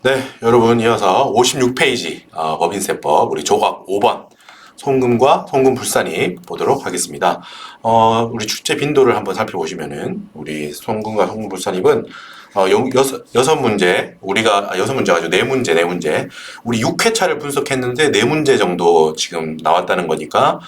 네, 여러분 이어서 56페이지 법인세법 우리 조각 5번 송금과 송금 불산입 보도록 하겠습니다. 우리 출제 빈도를 한번 살펴보시면은 우리 송금과 송금 불산입은 여섯 문제 우리가 여섯 문제가 아니고 네 문제 우리 6회차를 분석했는데 네 문제 정도 지금 나왔다는 거니까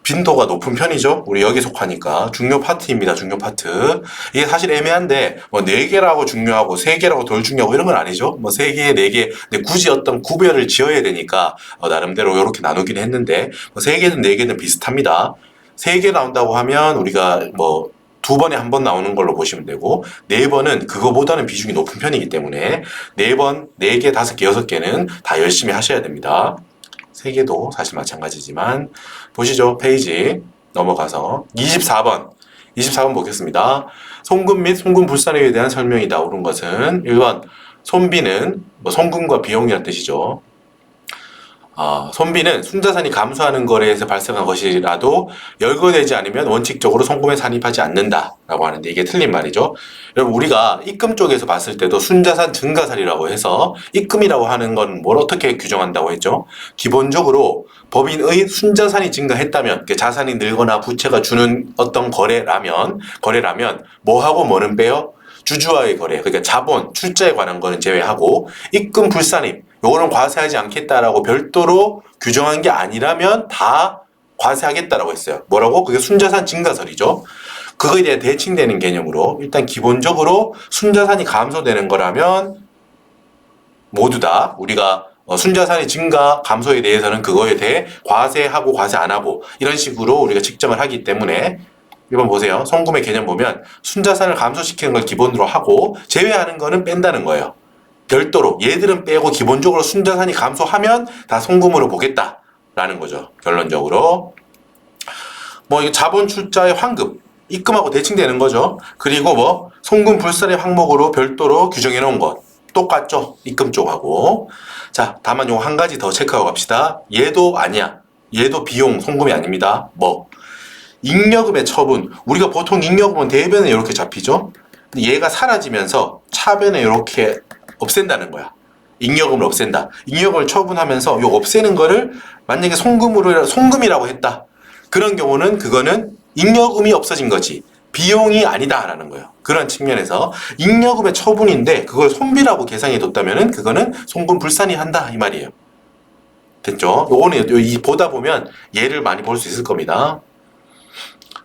빈도가 높은 편이죠. 우리 여기 속하니까 중요 파트입니다. 중요 파트. 이게 사실 애매한데 뭐 4개라고 중요하고 3개라고 덜 중요하고 이런 건 아니죠. 뭐 3개, 4개. 근데 굳이 어떤 구별을 지어야 되니까 나름대로 이렇게 나누긴 했는데 뭐 3개든 4개든 비슷합니다. 3개 나온다고 하면 우리가 뭐 2번에 한 번 나오는 걸로 보시면 되고 4번은 그거보다는 비중이 높은 편이기 때문에 4번, 4개, 5개, 6개는 다 열심히 하셔야 됩니다. 3개도 사실 마찬가지지만 보시죠. 페이지 넘어가서 24번 보겠습니다. 송금 및 송금 불산액에 대한 설명이 나오는 것은 1번 손비는 송금과 비용이라는 뜻이죠. 손비는 순자산이 감소하는 거래에서 발생한 것이라도 열거되지 않으면 원칙적으로 송금에 산입하지 않는다라고 하는데 이게 틀린 말이죠. 여러분 우리가 입금 쪽에서 봤을 때도 순자산 증가살이라고 해서 입금이라고 하는 건 뭘 어떻게 규정한다고 했죠? 기본적으로 법인의 순자산이 증가했다면 자산이 늘거나 부채가 주는 어떤 거래라면 뭐하고 뭐는 빼요? 주주와의 거래, 그러니까 자본, 출자에 관한 거는 제외하고 입금 불산입, 요거는 과세하지 않겠다라고 별도로 규정한 게 아니라면 다 과세하겠다라고 했어요. 뭐라고? 그게 순자산 증가설이죠. 그거에 대해 대칭되는 개념으로 일단 기본적으로 순자산이 감소되는 거라면 모두 다 우리가 순자산의 증가, 감소에 대해서는 그거에 대해 과세하고 과세 안 하고 이런 식으로 우리가 측정을 하기 때문에 1번 보세요. 송금의 개념 보면 순자산을 감소시키는 걸 기본으로 하고 제외하는 거는 뺀다는 거예요. 별도로 얘들은 빼고 기본적으로 순자산이 감소하면 다 송금으로 보겠다라는 거죠. 결론적으로 뭐 자본 출자의 환급 입금하고 대칭되는 거죠. 그리고 송금 불산의 항목으로 별도로 규정해 놓은 것 똑같죠. 입금 쪽하고. 자, 다만 요 한 가지 더 체크하고 갑시다. 얘도 아니야. 얘도 비용 송금이 아닙니다. 잉여금의 처분. 우리가 보통 잉여금은 대변에 이렇게 잡히죠. 근데 얘가 사라지면서 차변에 이렇게 없앤다는 거야. 잉여금을 없앤다. 잉여금을 처분하면서 요 없애는 거를 만약에 송금이라고 했다. 그런 경우는 그거는 잉여금이 없어진 거지 비용이 아니다라는 거예요. 그런 측면에서 잉여금의 처분인데 그걸 손비라고 계상해 뒀다면은 그거는 송금 불산이 한다 이 말이에요. 됐죠? 요거는 보다 보면 얘를 많이 볼 수 있을 겁니다.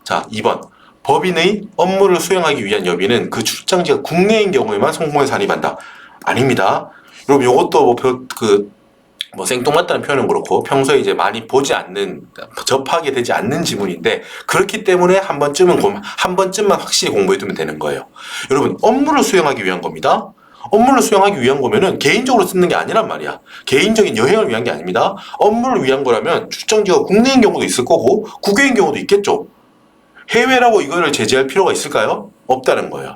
자, 2번. 법인의 업무를 수행하기 위한 여비는 그 출장지가 국내인 경우에만 송금에 산입한다. 아닙니다. 여러분, 요것도 생뚱맞다는 표현은 그렇고, 평소에 이제 많이 보지 않는, 접하게 되지 않는 지문인데, 그렇기 때문에 한 번쯤만 확실히 공부해두면 되는 거예요. 여러분, 업무를 수행하기 위한 겁니다. 업무를 수행하기 위한 거면은 개인적으로 쓰는 게 아니란 말이야. 개인적인 여행을 위한 게 아닙니다. 업무를 위한 거라면 출장지가 국내인 경우도 있을 거고, 국외인 경우도 있겠죠. 해외라고 이거를 제재할 필요가 있을까요? 없다는 거예요.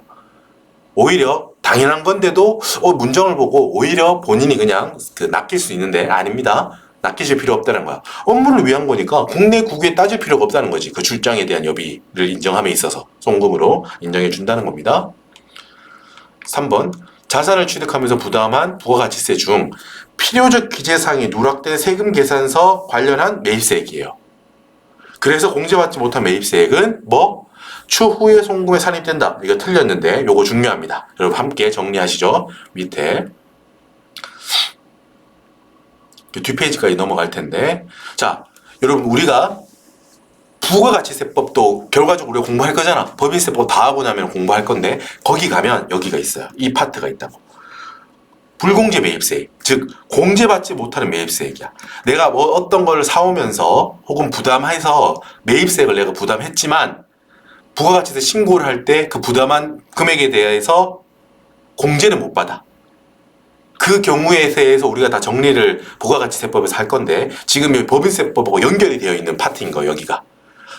오히려 당연한 건데도 문정을 보고 오히려 본인이 그냥 낚일 수 있는데 아닙니다. 낚이실 필요 없다는 거야. 업무를 위한 거니까 국내 국외 따질 필요가 없다는 거지. 그 출장에 대한 여비를 인정함에 있어서 송금으로 인정해 준다는 겁니다. 3번. 자산을 취득하면서 부담한 부가가치세 중 필요적 기재사항이 누락된 세금 계산서 관련한 매입세액이에요. 그래서 공제받지 못한 매입세액은 추후에 송금에 산입된다. 이거 틀렸는데 요거 중요합니다. 여러분 함께 정리하시죠. 밑에 뒷페이지까지 넘어갈 텐데 자, 여러분 우리가 부가가치세법도 결과적으로 우리가 공부할 거잖아. 법인세법 다 하고 나면 공부할 건데 거기 가면 여기가 있어요. 이 파트가 있다고. 불공제 매입세액, 즉 공제받지 못하는 매입세액이야. 내가 어떤 걸 사오면서 혹은 부담해서 매입세액을 내가 부담했지만 부가가치세 신고를 할 때 그 부담한 금액에 대해서 공제는 못 받아. 그 경우에 대해서 우리가 다 정리를 부가가치세법에서 할 건데 지금 여기 법인세법하고 연결이 되어 있는 파트인 거예요. 여기가.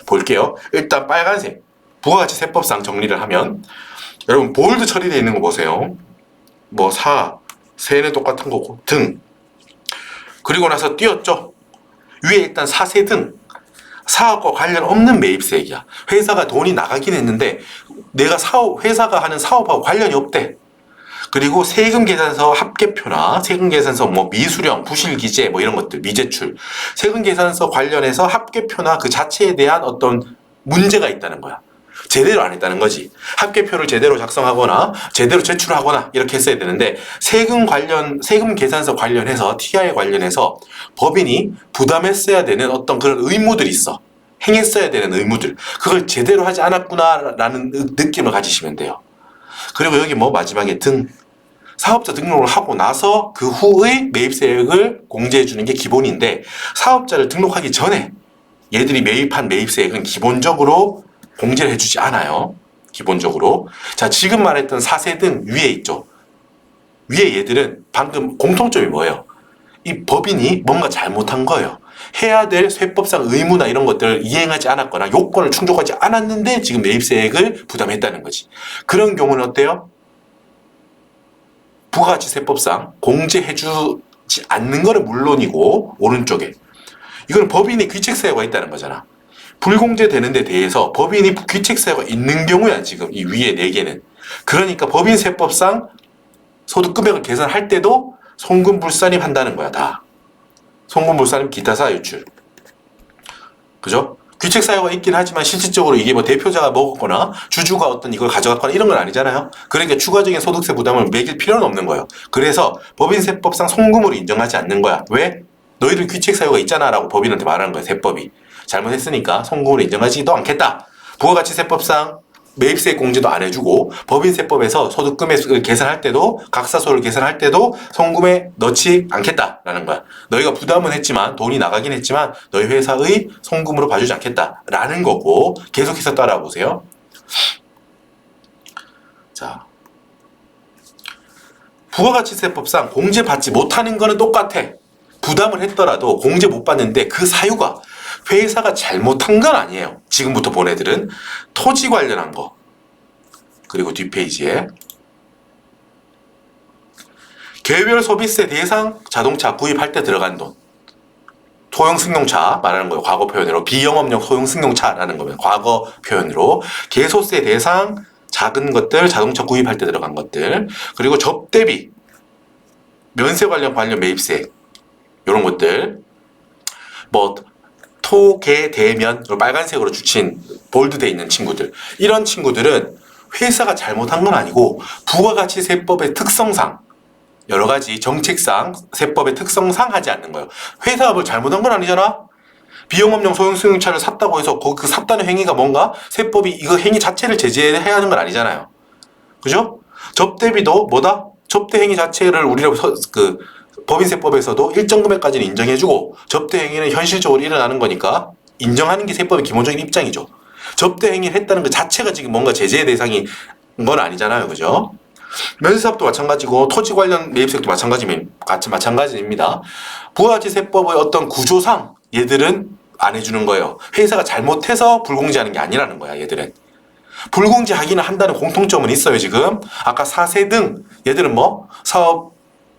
볼게요. 일단 빨간색 부가가치세법상 정리를 하면 여러분 볼드 처리되어 있는 거 보세요. 세는 똑같은 거고 등 그리고 나서 띄었죠. 위에 일단 사세 등 사업과 관련 없는 매입세액이야. 회사가 돈이 나가긴 했는데 회사가 하는 사업하고 관련이 없대. 그리고 세금계산서 합계표나 세금계산서 뭐 미수령, 부실기재 뭐 이런 것들, 미제출, 세금계산서 관련해서 합계표나 그 자체에 대한 어떤 문제가 있다는 거야. 제대로 안 했다는 거지. 합계표를 제대로 작성하거나 제대로 제출하거나 이렇게 했어야 되는데 세금 계산서 관련해서 TI 관련해서 법인이 부담했어야 되는 어떤 그런 의무들이 있어. 행했어야 되는 의무들. 그걸 제대로 하지 않았구나라는 느낌을 가지시면 돼요. 그리고 여기 뭐 마지막에 사업자 등록을 하고 나서 그 후의 매입세액을 공제해 주는 게 기본인데 사업자를 등록하기 전에 얘들이 매입한 매입세액은 기본적으로 공제를 해주지 않아요. 기본적으로. 자, 지금 말했던 사세 등 위에 있죠. 위에 얘들은 방금 공통점이 뭐예요? 이 법인이 뭔가 잘못한 거예요. 해야 될 세법상 의무나 이런 것들을 이행하지 않았거나 요건을 충족하지 않았는데 지금 매입세액을 부담했다는 거지. 그런 경우는 어때요? 부가가치세법상 공제해주지 않는 거는 물론이고 오른쪽에 이건 법인이 귀책사유가 있다는 거잖아. 불공제되는 데 대해서 법인이 귀책사유가 있는 경우야 지금 이 위에 4개는. 그러니까 법인세법상 소득금액을 계산할 때도 송금불산입 한다는 거야 다. 송금불산입 기타사 유출. 그죠? 귀책사유가 있긴 하지만 실질적으로 이게 뭐 대표자가 먹었거나 주주가 어떤 이걸 가져갔거나 이런 건 아니잖아요. 그러니까 추가적인 소득세 부담을 매길 필요는 없는 거예요. 그래서 법인세법상 송금으로 인정하지 않는 거야. 왜? 너희들 귀책사유가 있잖아 라고 법인한테 말하는 거야. 세법이. 잘못했으니까 송금으로 인정하지도 않겠다. 부가가치세법상 매입세액 공제도 안 해주고 법인세법에서 소득금액을 계산할 때도 각사소를 계산할 때도 송금에 넣지 않겠다라는 거야. 너희가 부담은 했지만 돈이 나가긴 했지만 너희 회사의 송금으로 봐주지 않겠다라는 거고 계속해서 따라보세요. 자, 부가가치세법상 공제받지 못하는 거는 똑같아. 부담을 했더라도 공제 못 받는데 그 사유가 회사가 잘못한 건 아니에요. 지금부터 본 애들은 토지 관련한 거. 그리고 뒷페이지에 개별 소비세 대상 자동차 구입할 때 들어간 돈. 소형 승용차 말하는 거예요. 과거 표현으로. 비영업용 소형 승용차라는 거면 과거 표현으로. 개소세 대상 작은 것들, 자동차 구입할 때 들어간 것들. 그리고 접대비, 면세 관련 매입세 이런 것들. 뭐 토, 개, 대면 빨간색으로 주친 볼드돼 있는 친구들. 이런 친구들은 회사가 잘못한 건 아니고 부가가치세법의 특성상 여러 가지 정책상 세법의 특성상 하지 않는 거예요. 회사가 뭘 잘못한 건 아니잖아. 비영업용 소형 승용차를 샀다고 해서 그 샀다는 행위가 뭔가 세법이 이거 행위 자체를 제재해야 하는 건 아니잖아요. 그죠? 접대비도 뭐다? 접대 행위 자체를 우리가 법인세법에서도 일정 금액까지는 인정해주고 접대 행위는 현실적으로 일어나는 거니까 인정하는 게 세법의 기본적인 입장이죠. 접대 행위를 했다는 것 자체가 지금 뭔가 제재의 대상인 건 아니잖아요. 그죠? 면세사업도 마찬가지고 토지 관련 매입세액도 마찬가지입니다. 부가가치세법의 어떤 구조상 얘들은 안 해주는 거예요. 회사가 잘못해서 불공제하는 게 아니라는 거야. 얘들은. 불공제하기는 한다는 공통점은 있어요. 지금 아까 사세 등 얘들은 뭐 사업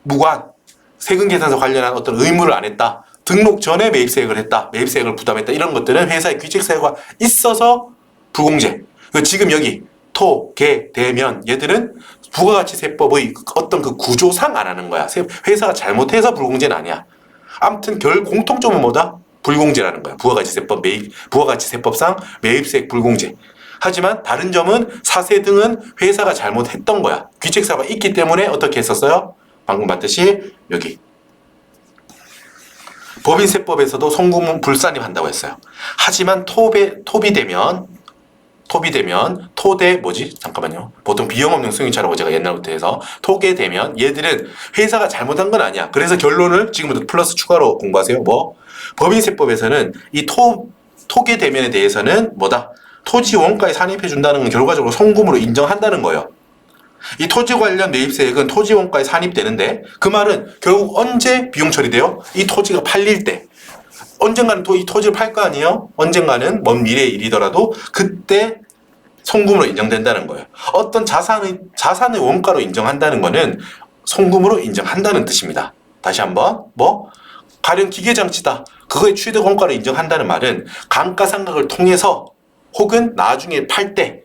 무관 세금계산서 관련한 어떤 의무를 안 했다. 등록 전에 매입세액을 했다. 매입세액을 부담했다. 이런 것들은 회사의 귀책사유가 있어서 불공제. 지금 여기 토, 개, 대면 얘들은 부가가치세법의 어떤 그 구조상 안 하는 거야. 회사가 잘못해서 불공제는 아니야. 아무튼 공통점은 뭐다? 불공제라는 거야. 부가가치세법상 매입세액 불공제. 하지만 다른 점은 사세 등은 회사가 잘못했던 거야. 귀책사유가 있기 때문에 어떻게 했었어요? 방금 봤듯이 여기 법인세법에서도 송금 불산입 한다고 했어요. 하지만 토비되면 토대 뭐지? 잠깐만요. 보통 비영업용 승용차라고 제가 옛날부터 해서 토게 되면 얘들은 회사가 잘못한 건 아니야. 그래서 결론을 지금부터 플러스 추가로 공부하세요. 뭐 법인세법에서는 이 토게 대면에 대해서는 뭐다? 토지 원가에 산입해 준다는 건 결과적으로 송금으로 인정한다는 거예요. 이 토지 관련 매입세액은 토지 원가에 산입되는데 그 말은 결국 언제 비용 처리돼요? 이 토지가 팔릴 때. 언젠가는 이 토지를 팔 거 아니에요? 언젠가는 먼 미래의 일이더라도 그때 송금으로 인정된다는 거예요. 어떤 자산의 원가로 인정한다는 거는 송금으로 인정한다는 뜻입니다. 다시 한번 가령 기계장치다. 그거의 취득 원가로 인정한다는 말은 감가상각을 통해서 혹은 나중에 팔 때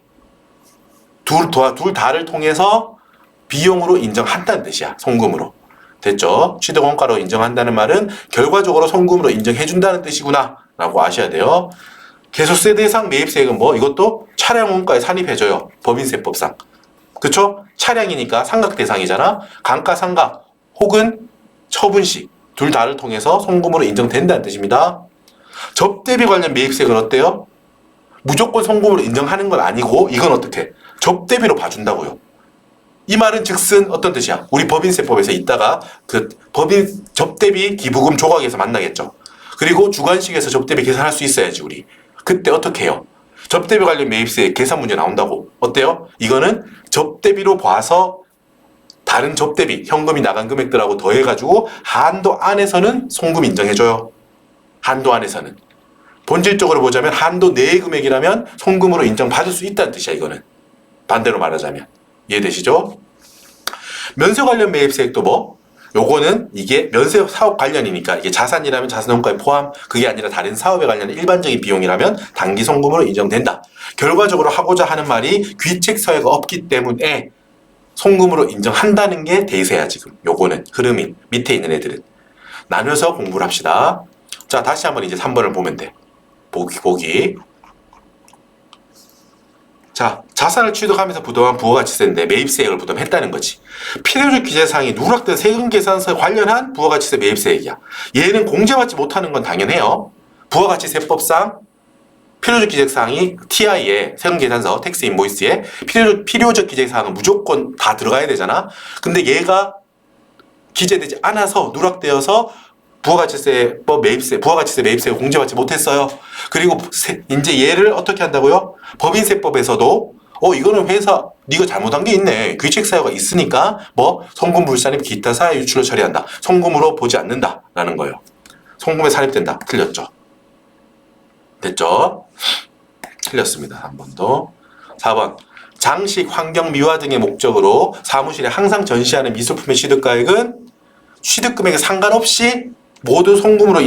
둘 다를 통해서 비용으로 인정한다는 뜻이야. 송금으로. 됐죠? 취득원가로 인정한다는 말은 결과적으로 송금으로 인정해준다는 뜻이구나 라고 아셔야 돼요. 개소세 대상 매입세액은 뭐 이것도 차량원가에 산입해줘요. 법인세법상. 그쵸? 차량이니까 상각 대상이잖아. 감가상각 혹은 처분식 둘 다를 통해서 송금으로 인정된다는 뜻입니다. 접대비 관련 매입세액은 어때요? 무조건 송금으로 인정하는 건 아니고 이건 어떻게? 접대비로 봐준다고요. 이 말은 즉슨 어떤 뜻이야? 우리 법인세법에서 이따가 그 법인 접대비 기부금 조각에서 만나겠죠. 그리고 주관식에서 접대비 계산할 수 있어야지 우리. 그때 어떻게 해요? 접대비 관련 매입세 계산 문제 나온다고. 어때요? 이거는 접대비로 봐서 다른 접대비, 현금이 나간 금액들하고 더해가지고 한도 안에서는 송금 인정해줘요. 한도 안에서는. 본질적으로 보자면 한도 내의 금액이라면 송금으로 인정받을 수 있다는 뜻이야 이거는. 반대로 말하자면. 이해되시죠? 면세 관련 매입세액도 뭐? 요거는 이게 면세 사업 관련이니까 이게 자산이라면 자산원가에 포함, 그게 아니라 다른 사업에 관련된 일반적인 비용이라면 단기 송금으로 인정된다. 결과적으로 하고자 하는 말이 귀책 사유가 없기 때문에 송금으로 인정한다는 게 대세야 지금. 요거는 흐름이 밑에 있는 애들은. 나눠서 공부를 합시다. 자, 다시 한번 이제 3번을 보면 돼. 보기. 자, 자산을 취득하면서 부담한 부가가치세인데 매입세액을 부담했다는 거지. 필요적 기재사항이 누락된 세금계산서에 관련한 부가가치세 매입세액이야. 얘는 공제받지 못하는 건 당연해요. 부가가치세법상 필요적 기재사항이 TI에 세금계산서, 텍스 인보이스에 필요적 기재사항은 무조건 다 들어가야 되잖아. 근데 얘가 기재되지 않아서 누락되어서 부가가치세법 매입세, 부가가치세 매입세를 공제받지 못했어요. 그리고 이제 얘를 어떻게 한다고요? 법인세법에서도 이거는 회사 네가 잘못한 게 있네. 귀책 사유가 있으니까 뭐 송금 불산입 기타 사유 유출로 처리한다. 송금으로 보지 않는다라는 거예요. 송금에 산입된다. 틀렸죠? 됐죠? 틀렸습니다. 한 번 더. 4번. 장식, 환경, 미화 등의 목적으로 사무실에 항상 전시하는 미술품의 취득가액은 취득금액에 상관없이 모두 송금으로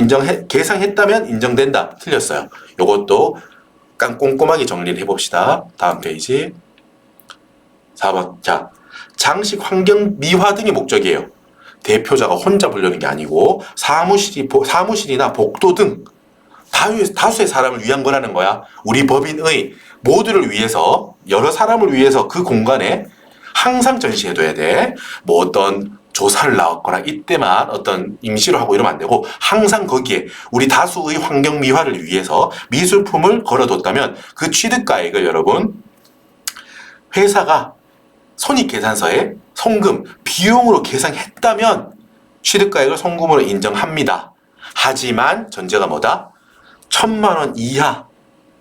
계상했다면 인정된다. 틀렸어요. 요것도 꼼꼼하게 정리를 해봅시다. 다음 페이지. 4번. 자, 장식, 환경, 미화 등의 목적이에요. 대표자가 혼자 보려는 게 아니고 사무실이나 복도 등 다수의 사람을 위한 거라는 거야. 우리 법인의 모두를 위해서, 여러 사람을 위해서 그 공간에 항상 전시해둬야 돼. 뭐 어떤 조사를 나왔거나 이때만 어떤 임시로 하고 이러면 안 되고 항상 거기에 우리 다수의 환경 미화를 위해서 미술품을 걸어뒀다면 그 취득가액을 여러분 회사가 손익계산서에 송금, 비용으로 계상했다면 취득가액을 송금으로 인정합니다. 하지만 전제가 뭐다? 1,000만 원 이하,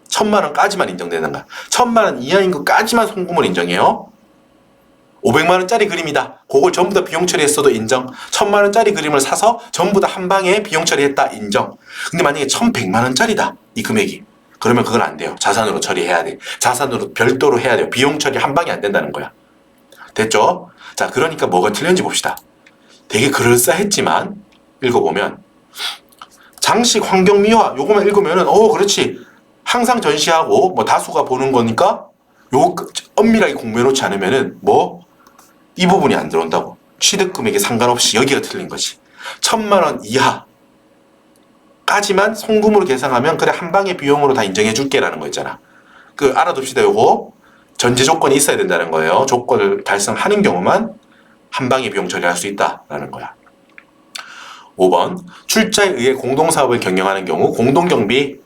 1,000만 원까지만 인정되는 거야. 1,000만 원 이하인 것까지만 송금을 인정해요. 500만 원짜리 그림이다. 그걸 전부 다 비용 처리했어도 인정. 1,000만 원짜리 그림을 사서 전부 다 한 방에 비용 처리했다. 인정. 근데 만약에 1,100만 원짜리다. 이 금액이. 그러면 그건 안 돼요. 자산으로 처리해야 돼. 자산으로 별도로 해야 돼요. 비용 처리 한 방에 안 된다는 거야. 됐죠? 자, 그러니까 뭐가 틀렸는지 봅시다. 되게 그럴싸했지만 읽어보면 장식, 환경, 미화 요거만 읽으면은 그렇지. 항상 전시하고 뭐 다수가 보는 거니까 요 엄밀하게 공부해놓지 않으면은 이 부분이 안 들어온다고. 취득금액에 상관없이 여기가 틀린 거지. 1,000만 원 이하까지만 송금으로 계상하면 그래 한 방의 비용으로 다 인정해 줄게라는 거 있잖아. 그 알아둡시다. 요거 전제 조건이 있어야 된다는 거예요. 조건을 달성하는 경우만 한 방의 비용 처리할 수 있다라는 거야. 5번. 출자에 의해 공동사업을 경영하는 경우 공동경비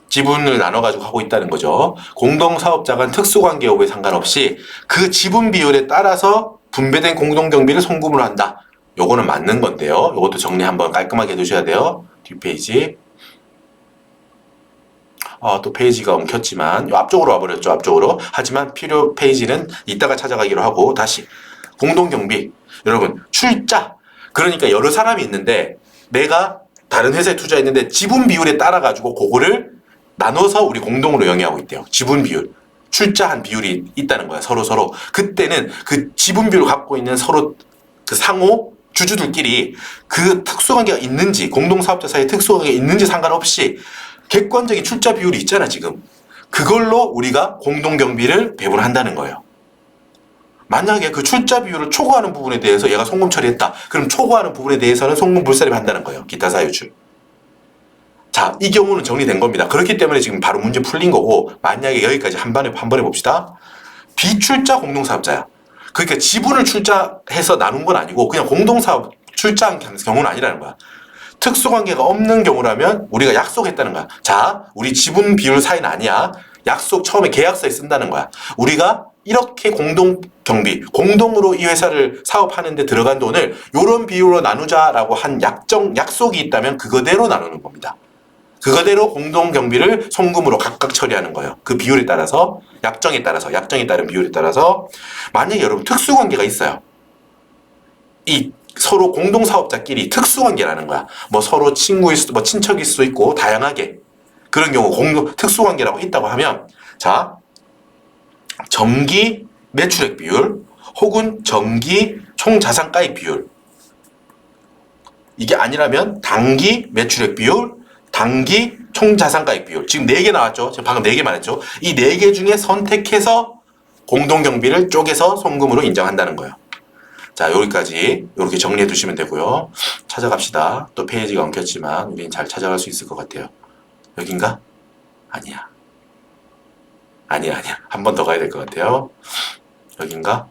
지분을 나눠가지고 하고 있다는 거죠. 공동사업자간 특수관계여부에 상관없이 그 지분 비율에 따라서 분배된 공동경비를 송금으로 한다. 요거는 맞는 건데요. 요것도 정리 한번 깔끔하게 해두셔야 돼요. 뒷페이지. 또 페이지가 엉켰지만 요 앞쪽으로 와버렸죠. 앞쪽으로. 하지만 필요 페이지는 이따가 찾아가기로 하고 다시. 공동경비. 여러분 출자. 그러니까 여러 사람이 있는데 내가 다른 회사에 투자했는데 지분 비율에 따라 가지고 그거를 나눠서 우리 공동으로 영위하고 있대요. 지분 비율. 출자한 비율이 있다는 거야. 서로. 그때는 그 지분 비율을 갖고 있는 서로 그 상호 주주들끼리 그 특수관계가 있는지 공동사업자 사이에 특수관계가 있는지 상관없이 객관적인 출자 비율이 있잖아 지금. 그걸로 우리가 공동경비를 배분한다는 거예요. 만약에 그 출자 비율을 초과하는 부분에 대해서 얘가 송금 처리했다. 그럼 초과하는 부분에 대해서는 송금 불산입 한다는 거예요. 기타 사유출. 자, 이 경우는 정리된 겁니다. 그렇기 때문에 지금 바로 문제 풀린 거고, 만약에 여기까지 한 번에 봅시다. 비출자 공동사업자야. 그러니까 지분을 출자해서 나눈 건 아니고 그냥 공동사업 출자한 경우는 아니라는 거야. 특수관계가 없는 경우라면 우리가 약속했다는 거야. 자, 우리 지분 비율 사이는 아니야. 약속 처음에 계약서에 쓴다는 거야. 우리가 이렇게 공동경비, 공동으로 이 회사를 사업하는데 들어간 돈을 이런 비율로 나누자라고 한 약속이 있다면 그거대로 나누는 겁니다. 그거대로 공동경비를 송금으로 각각 처리하는 거예요. 그 비율에 따라서, 약정에 따른 비율에 따라서. 만약에 여러분 특수관계가 있어요. 이 서로 공동사업자끼리 특수관계라는 거야. 뭐 서로 친구일 수도, 뭐 친척일 수도 있고 다양하게 그런 경우 특수관계라고 있다고 하면, 자, 정기 매출액 비율 혹은 정기 총자산가액 비율, 이게 아니라면 단기 매출액 비율, 단기 총자산가액 비율. 지금 4개 나왔죠? 제가 방금 4개 말했죠? 이 4개 중에 선택해서 공동경비를 쪼개서 송금으로 인정한다는 거예요. 자, 여기까지 이렇게 정리해 두시면 되고요. 찾아갑시다. 또 페이지가 엉켰지만 우리는 잘 찾아갈 수 있을 것 같아요. 여긴가? 아니야. 한 번 더 가야 될 것 같아요. 여긴가?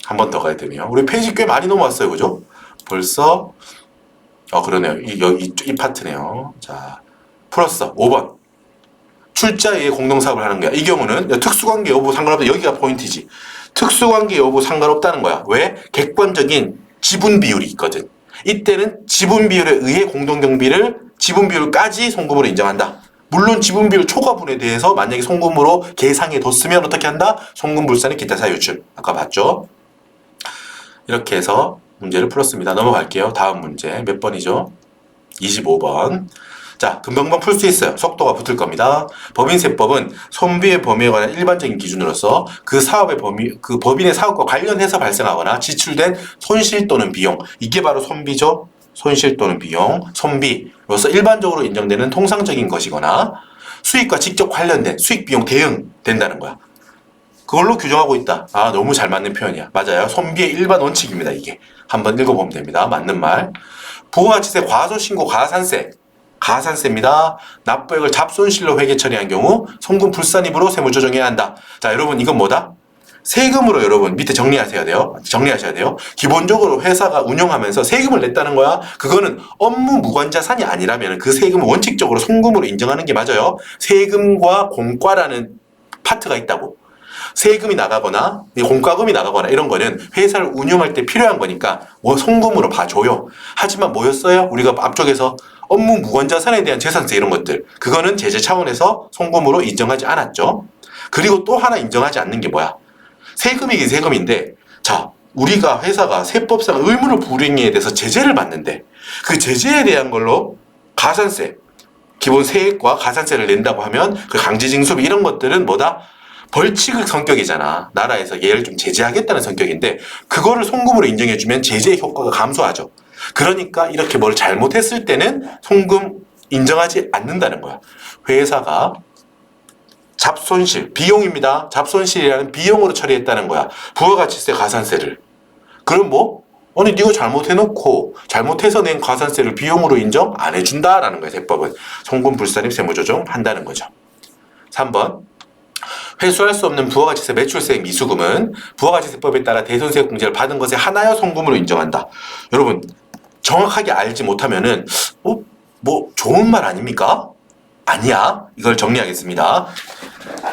한 번 더 가야 되네요. 우리 페이지 꽤 많이 넘어왔어요. 그죠? 벌써 그러네요. 이 파트네요. 자, 풀었어. 5번. 출자에 공동사업을 하는 거야. 이 경우는 특수관계 여부 상관없다. 여기가 포인트지. 특수관계 여부 상관없다는 거야. 왜? 객관적인 지분 비율이 있거든. 이때는 지분 비율에 의해 공동경비를 지분 비율까지 송금으로 인정한다. 물론 지분 비율 초과분에 대해서 만약에 송금으로 계상해 뒀으면 어떻게 한다? 송금 불산의 기타 사유출. 아까 봤죠? 이렇게 해서 문제를 풀었습니다. 넘어갈게요. 다음 문제 몇 번이죠? 25번. 자, 금방금방 풀 수 있어요. 속도가 붙을 겁니다. 법인세법은 손비의 범위에 관한 일반적인 기준으로서 그 사업의 그 법인의 사업과 관련해서 발생하거나 지출된 손실 또는 비용, 이게 바로 손비죠. 손실 또는 비용, 손비로서 일반적으로 인정되는 통상적인 것이거나 수익과 직접 관련된 수익 비용 대응 된다는 거야. 그걸로 규정하고 있다. 아, 너무 잘 맞는 표현이야. 맞아요. 손비의 일반 원칙입니다. 이게 한번 읽어보면 됩니다. 맞는 말. 부가가치세 과소신고 가산세입니다. 납부액을 잡손실로 회계 처리한 경우 송금 불산입으로 세무조정해야 한다. 자, 여러분 이건 뭐다? 세금으로 여러분 밑에 정리하셔야 돼요. 기본적으로 회사가 운영하면서 세금을 냈다는 거야. 그거는 업무 무관자산이 아니라면 그 세금을 원칙적으로 송금으로 인정하는 게 맞아요. 세금과 공과라는 파트가 있다고. 세금이 나가거나 공과금이 나가거나 이런 거는 회사를 운영할 때 필요한 거니까 송금으로 봐줘요. 하지만 뭐였어요? 우리가 앞쪽에서 업무 무관자산에 대한 재산세 이런 것들, 그거는 제재 차원에서 송금으로 인정하지 않았죠. 그리고 또 하나 인정하지 않는 게 뭐야? 세금이긴 세금인데, 자, 우리가 회사가 세법상 의무를 불이행에 대해서 제재를 받는데 그 제재에 대한 걸로 가산세, 기본 세액과 가산세를 낸다고 하면 그 강제징수비 이런 것들은 뭐다? 벌칙의 성격이잖아. 나라에서 얘를 좀 제재하겠다는 성격인데 그거를 송금으로 인정해주면 제재의 효과가 감소하죠. 그러니까 이렇게 뭘 잘못했을 때는 송금 인정하지 않는다는 거야. 회사가 잡손실, 비용입니다. 잡손실이라는 비용으로 처리했다는 거야. 부가가치세 가산세를. 그럼 뭐? 아니 네가 잘못해놓고 잘못해서 낸 가산세를 비용으로 인정 안 해준다라는 거야. 세법은. 송금 불산입 세무조정 한다는 거죠. 3번. 회수할 수 없는 부가가치세 매출세액 미수금은 부가가치세법에 따라 대손세액 공제를 받은 것에 하나여 송금으로 인정한다. 여러분 정확하게 알지 못하면은 뭐 좋은 말 아닙니까? 아니야. 이걸 정리하겠습니다.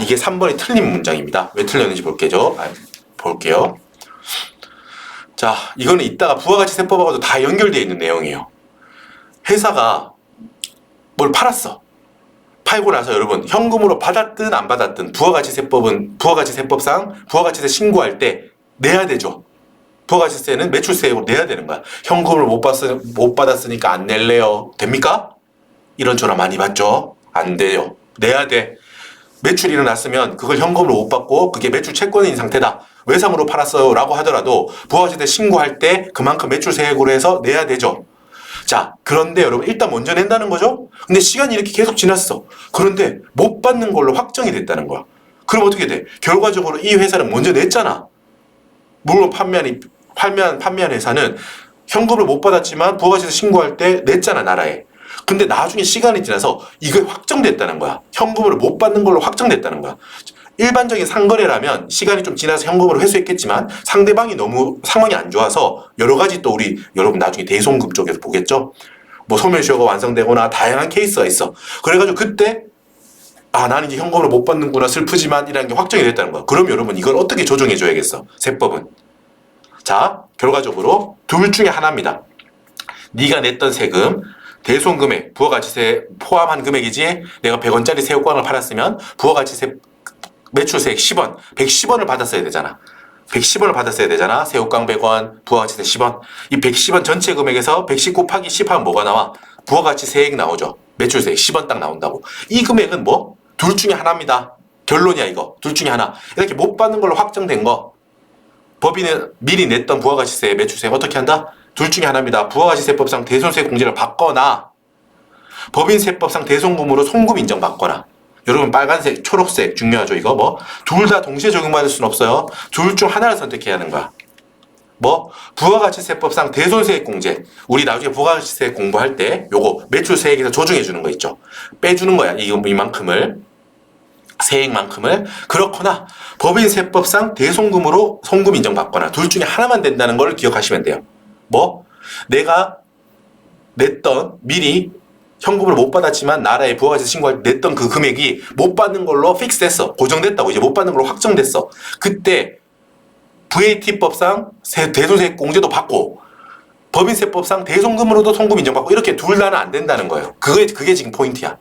이게 3번이 틀린 문장입니다. 왜 틀렸는지 볼게요. 자, 이거는 이따가 부가가치세법하고도 다 연결되어 있는 내용이에요. 회사가 뭘 팔았어. 팔고 나서 여러분 현금으로 받았든 안 받았든 부가가치세법은 부가가치세법상 부가가치세 신고할 때 내야 되죠. 부가가치세는 매출세액으로 내야 되는 거야. 현금을 못 받았으니까 안 낼래요. 됩니까? 이런 전화 많이 받죠. 안 돼요. 내야 돼. 매출이 일어났으면 그걸 현금으로 못 받고 그게 매출 채권인 상태다. 외상으로 팔았어요 라고 하더라도 부가가치세 신고할 때 그만큼 매출세액으로 해서 내야 되죠. 자, 그런데 여러분 일단 먼저 낸다는 거죠. 근데 시간이 이렇게 계속 지났어. 그런데 못 받는 걸로 확정이 됐다는 거야. 그럼 어떻게 돼? 결과적으로 이 회사는 먼저 냈잖아. 물론 판매한 회사는 현금을 못 받았지만 부가가치세 신고할 때 냈잖아, 나라에. 근데 나중에 시간이 지나서 이게 확정됐다는 거야. 현금으로 못 받는 걸로 확정됐다는 거야. 일반적인 상거래라면 시간이 좀 지나서 현금으로 회수했겠지만 상대방이 너무 상황이 안 좋아서 여러 가지 또 우리 여러분 나중에 대손금 쪽에서 보겠죠. 뭐 소멸시효가 완성되거나 다양한 케이스가 있어. 그래가지고 그때 나는 이제 현금으로 못 받는구나 슬프지만 이라는 게 확정이 됐다는 거야. 그럼 여러분 이걸 어떻게 조정해 줘야겠어? 세법은. 자, 결과적으로 둘 중에 하나입니다. 네가 냈던 세금 대손금액 부가가치세 포함한 금액이지 내가 100원짜리 새우깡을 팔았으면 부가가치세 매출세액 10원 110원을 받았어야 되잖아. 110원을 받았어야 되잖아. 새우깡 100원 부가가치세 10원. 이 110원 전체 금액에서 110 곱하기 10 하면 뭐가 나와? 부가가치세액 나오죠. 매출세액 10원 딱 나온다고. 이 금액은 뭐? 둘 중에 하나입니다. 결론이야 이거. 둘 중에 하나. 이렇게 못 받는 걸로 확정된 거 법인은 미리 냈던 부가가치세 매출세액 어떻게 한다? 둘 중에 하나입니다. 부가가치세법상 대손세 공제를 받거나 법인세법상 대손금으로 송금 인정받거나. 여러분 빨간색, 초록색 중요하죠. 이거 뭐 둘 다 동시에 적용받을 수는 없어요. 둘 중 하나를 선택해야 하는 거야. 뭐 부가가치세법상 대손세액 공제. 우리 나중에 부가가치세 공부할 때 요거 매출세액에서 조정해 주는 거 있죠. 빼주는 거야. 이만큼을. 세액만큼을. 그렇거나 법인세법상 대손금으로 송금 인정받거나 둘 중에 하나만 된다는 걸 기억하시면 돼요. 뭐 내가 냈던 미리 현금을 못 받았지만 나라에 부가가치세 신고할 때 냈던 그 금액이 못 받는 걸로 픽스됐어. 고정됐다고. 이제 못 받는 걸로 확정됐어. 그때 VAT법상 대손세액 공제도 받고 법인세법상 대손금으로도 송금 인정받고 이렇게 둘 다는 안 된다는 거예요. 그게 지금 포인트야.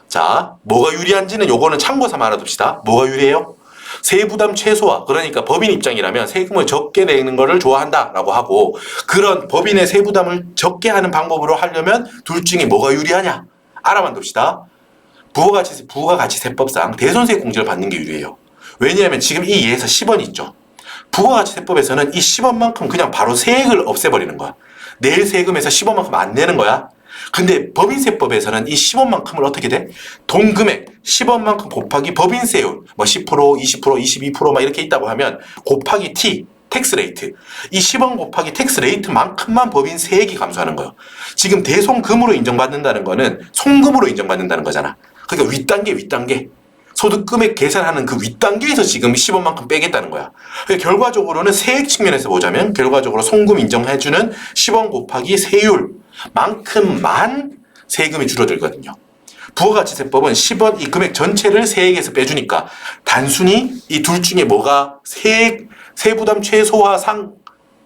자, 뭐가 유리한지는 요거는 참고 삼아 알아둡시다. 뭐가 유리해요? 세부담 최소화. 그러니까 법인 입장이라면 세금을 적게 내는 거를 좋아한다라고 하고 그런 법인의 세부담을 적게 하는 방법으로 하려면 둘 중에 뭐가 유리하냐? 알아만 둡시다. 부가가치세법상 대손세액 공제를 받는 게 유리해요. 왜냐하면 지금 이 예에서 10원이 있죠. 부가가치세법에서는 이 10원만큼 그냥 바로 세액을 없애버리는 거야. 낼 세금에서 10원만큼 안 내는 거야. 근데 법인세법에서는 이 10원만큼을 어떻게 돼? 동금액 10원만큼 곱하기 법인세율 뭐 10%, 20%, 22%막 이렇게 있다고 하면 곱하기 T, 텍스 레이트. 이 10원 곱하기 텍스 레이트만큼만 법인세액이 감소하는 거예요. 지금 대손금으로 인정받는다는 거는 송금으로 인정받는다는 거잖아. 그러니까 윗단계. 소득금액 계산하는 그 윗단계에서 지금 10원만큼 빼겠다는 거야. 그러니까 결과적으로는 세액 측면에서 보자면 결과적으로 송금 인정해주는 10원 곱하기 세율 만큼만 세금이 줄어들거든요. 부가가치세법은 10원 이 금액 전체를 세액에서 빼주니까 단순히 이 둘 중에 뭐가 세부담 최소화상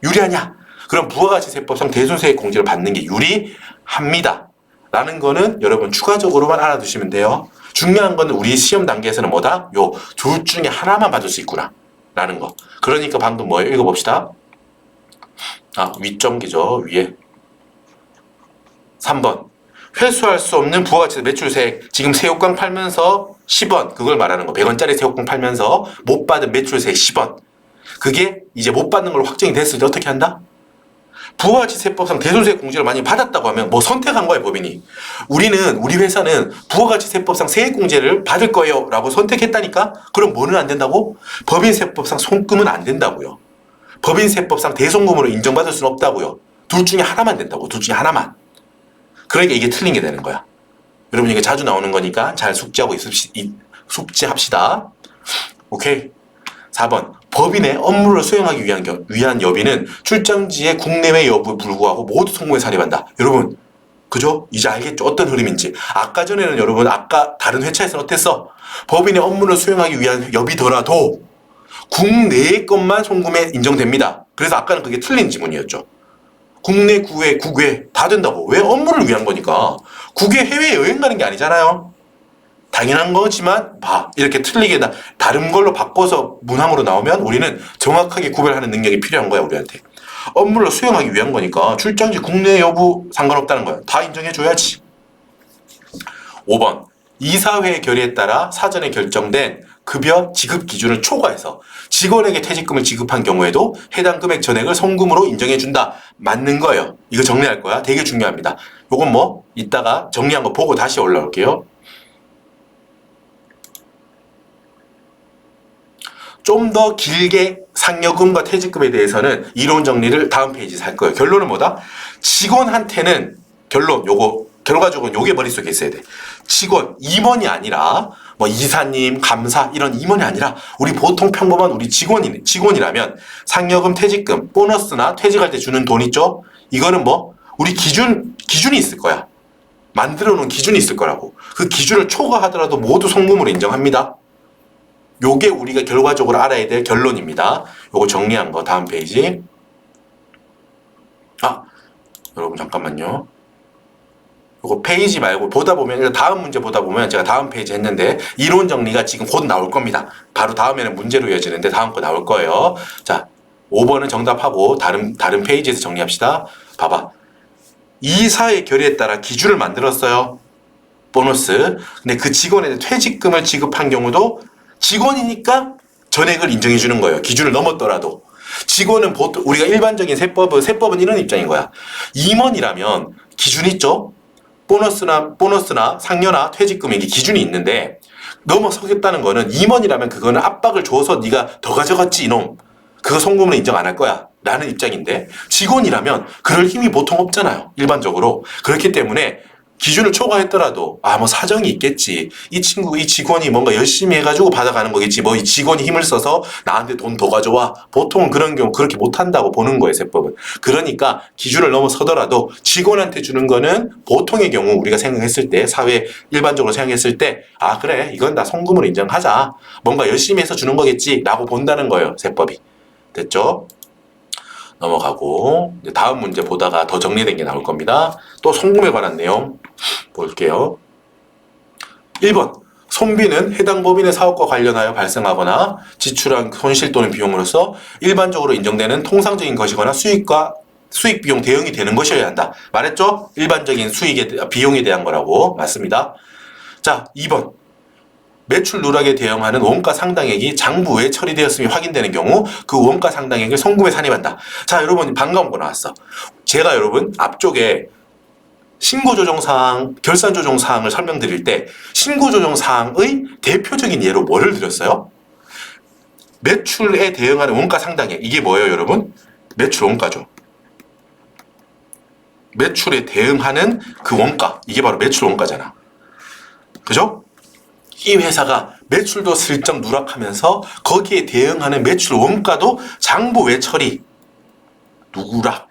유리하냐? 그럼 부가가치세법상 대손세액 공제를 받는 게 유리합니다. 라는 거는 여러분 추가적으로만 알아두시면 돼요. 중요한 거는 우리 시험 단계에서는 뭐다? 요 둘 중에 하나만 받을 수 있구나. 라는 거. 그러니까 방금 뭐예요? 읽어봅시다. 윗점기죠. 위에. 3번. 회수할 수 없는 부가가치세 매출세액. 지금 새우깡 팔면서 10원. 그걸 말하는 거. 100원짜리 새우깡 팔면서 못 받은 매출세액 10원. 그게 이제 못 받는 걸로 확정이 됐을 때 어떻게 한다? 부가가치세법상 대손세액 공제를 많이 받았다고 하면 뭐 선택한 거예요, 법인이. 우리 회사는 부가가치세법상 세액 공제를 받을 거예요. 라고 선택했다니까? 그럼 뭐는 안 된다고? 법인세법상 송금은 안 된다고요. 법인세법상 대손금으로 인정받을 수는 없다고요. 둘 중에 하나만 된다고. 둘 중에 하나만. 그러니까 이게 틀린 게 되는 거야. 여러분 이게 자주 나오는 거니까 잘 숙지합시다. 오케이. 4번. 법인의 업무를 수행하기 위한 여비는 출장지의 국내외 여부에 불구하고 모두 송금에 산입한다. 여러분, 그죠? 이제 알겠죠? 어떤 흐름인지. 아까 전에는 여러분, 아까 다른 회차에서는 어땠어? 법인의 업무를 수행하기 위한 여비더라도 국내의 것만 송금에 인정됩니다. 그래서 아까는 그게 틀린 지문이었죠. 국내, 국외 다 된다고. 왜? 업무를 위한 거니까. 국외 해외 여행 가는 게 아니잖아요. 당연한 거지만 이렇게 틀리게 다른 걸로 바꿔서 문항으로 나오면 우리는 정확하게 구별하는 능력이 필요한 거야, 우리한테. 업무를 수행하기 위한 거니까 출장지 국내 여부 상관없다는 거야. 다 인정해줘야지. 5번. 이사회의 결의에 따라 사전에 결정된 급여 지급 기준을 초과해서 직원에게 퇴직금을 지급한 경우에도 해당 금액 전액을 송금으로 인정해준다. 맞는 거예요. 이거 정리할 거야. 되게 중요합니다. 요건 뭐 이따가 정리한 거 보고 다시 올라올게요. 좀 더 길게 상여금과 퇴직금에 대해서는 이론 정리를 다음 페이지에서 할 거예요. 결론은 뭐다? 직원한테는 결과적으로 요게 머릿속에 있어야 돼. 직원, 임원이 아니라 뭐 이사님, 감사 이런 임원이 아니라 우리 보통 평범한 우리 직원이라면 상여금, 퇴직금, 보너스나 퇴직할 때 주는 돈 있죠? 이거는 뭐 우리 기준이 있을 거야. 만들어 놓은 기준이 있을 거라고. 그 기준을 초과하더라도 모두 송금으로 인정합니다. 요게 우리가 결과적으로 알아야 될 결론입니다. 요거 정리한 거 다음 페이지. 여러분 잠깐만요. 요거 페이지 말고 보다 보면 다음 문제 보다 보면 제가 다음 페이지 했는데 이론 정리가 지금 곧 나올 겁니다. 바로 다음에는 문제로 이어지는데 다음 거 나올 거예요. 자, 5번은 정답하고 다른 페이지에서 정리합시다. 봐봐. 이사의 결의에 따라 기준을 만들었어요. 보너스. 근데 그 직원에 퇴직금을 지급한 경우도 직원이니까 전액을 인정해 주는 거예요. 기준을 넘었더라도. 직원은 보통 우리가 일반적인 세법은 이런 입장인 거야. 임원이라면 기준이 있죠. 보너스나 상여나 퇴직금 이게 기준이 있는데 넘어서겠다는 거는 임원이라면 그거는 압박을 줘서 네가 더 가져갔지 이놈. 그거 송금은 인정 안 할 거야. 라는 입장인데 직원이라면 그럴 힘이 보통 없잖아요. 일반적으로. 그렇기 때문에 기준을 초과했더라도 뭐 사정이 있겠지. 이 직원이 뭔가 열심히 해가지고 받아가는 거겠지. 뭐 이 직원이 힘을 써서 나한테 돈 더 가져와. 보통은 그런 경우 그렇게 못한다고 보는 거예요. 세법은. 그러니까 기준을 넘어서더라도 직원한테 주는 거는 보통의 경우 우리가 생각했을 때 사회 일반적으로 생각했을 때 그래 이건 다 송금으로 인정하자. 뭔가 열심히 해서 주는 거겠지 라고 본다는 거예요. 세법이. 됐죠? 넘어가고 다음 문제 보다가 더 정리된 게 나올 겁니다. 또 송금에 관한 내용 볼게요. 1번 손비는 해당 법인의 사업과 관련하여 발생하거나 지출한 손실 또는 비용으로서 일반적으로 인정되는 통상적인 것이거나 수익 비용 대응이 되는 것이어야 한다. 말했죠? 일반적인 비용에 대한 거라고. 맞습니다. 자, 2번 매출 누락에 대응하는 원가 상당액이 장부 외에 처리되었음이 확인되는 경우 그 원가 상당액을 송금에 산입한다. 자, 여러분 반가운 거 나왔어. 제가 여러분 앞쪽에 신고조정사항, 결산조정사항을 설명드릴 때 신고조정사항의 대표적인 예로 뭐를 드렸어요? 매출에 대응하는 원가 상당액. 이게 뭐예요, 여러분? 매출 원가죠. 매출에 대응하는 그 원가. 이게 바로 매출 원가잖아. 그죠? 이 회사가 매출도 슬쩍 누락하면서 거기에 대응하는 매출 원가도 장부 외 처리, 누락,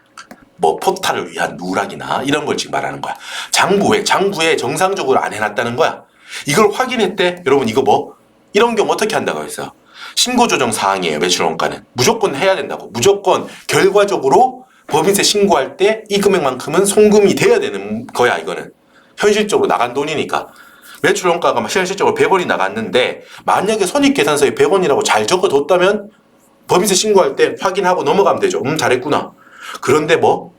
뭐 포탈을 위한 누락이나 이런 걸 지금 말하는 거야. 장부에 정상적으로 안 해놨다는 거야. 이걸 확인했대. 여러분 이거 뭐 이런 경우 어떻게 한다고 했어요? 신고조정 사항이에요. 매출 원가는 무조건 해야 된다고. 무조건 결과적으로 법인세 신고할 때 이 금액만큼은 송금이 돼야 되는 거야. 이거는 현실적으로 나간 돈이니까. 매출 원가가 현실적으로 100원이 나갔는데 만약에 손익계산서에 100원이라고 잘 적어뒀다면 법인세 신고할 때 확인하고 넘어가면 되죠. 잘했구나. 그런데 뭐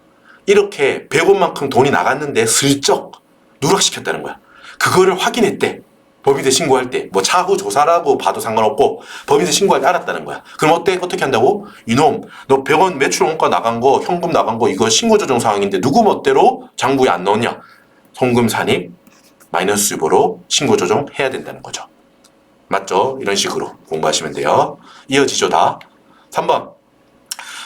이렇게 100원만큼 돈이 나갔는데 슬쩍 누락시켰다는 거야. 그거를 확인했대. 법인세 신고할 때. 뭐 차후 조사라고 봐도 상관없고 법인세 신고할 때 알았다는 거야. 그럼 어떻게 한다고? 이놈 너 100원 매출 원가 나간 거 현금 나간 거 이거 신고조정 사항인데 누구 멋대로 장부에 안 넣었냐. 송금 산입 마이너스 유보로 신고 조정해야 된다는 거죠. 맞죠? 이런 식으로 공부하시면 돼요. 이어지죠 다. 3번